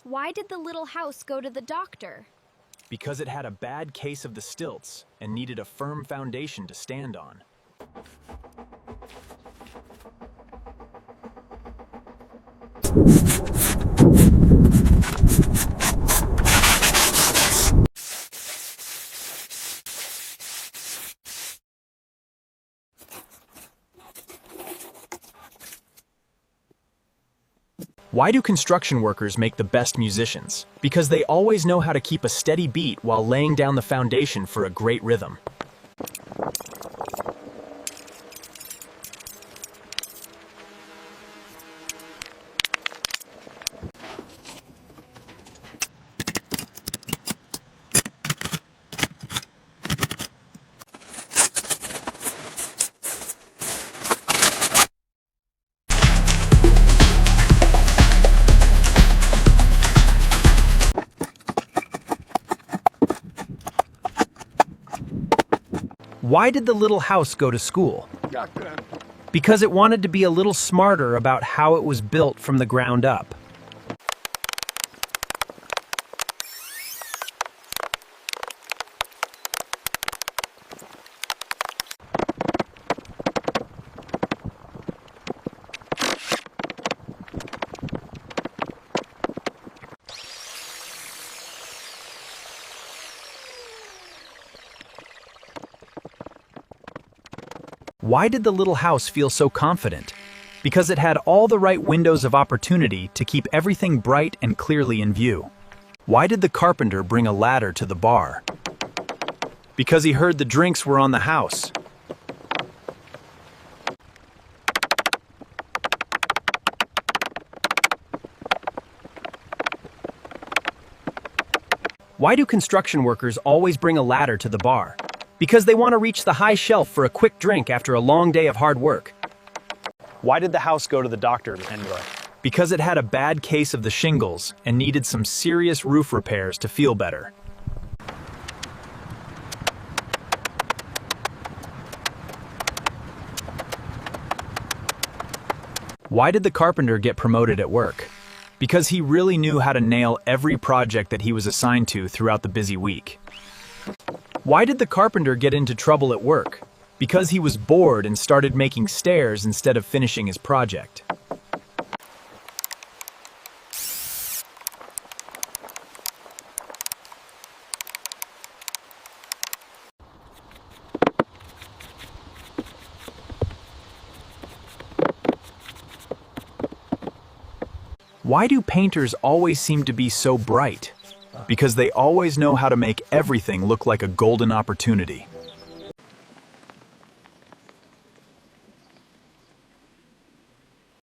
Why did the little house go to the doctor? Because it had a bad case of the stilts and needed a firm foundation to stand on. Why do construction workers make the best musicians? Because they always know how to keep a steady beat while laying down the foundation for a great rhythm. Why did the little house go to school? Because it wanted to be a little smarter about how it was built from the ground up. Why did the little house feel so confident? Because it had all the right windows of opportunity to keep everything bright and clearly in view. Why did the carpenter bring a ladder to the bar? Because he heard the drinks were on the house. Why do construction workers always bring a ladder to the bar? Because they want to reach the high shelf for a quick drink after a long day of hard work. Why did the house go to the doctor anyway? Because it had a bad case of the shingles and needed some serious roof repairs to feel better. Why did the carpenter get promoted at work? Because he really knew how to nail every project that he was assigned to throughout the busy week. Why did the carpenter get into trouble at work? Because he was bored and started making stairs instead of finishing his project. Why do painters always seem to be so bright? Because they always know how to make everything look like a golden opportunity.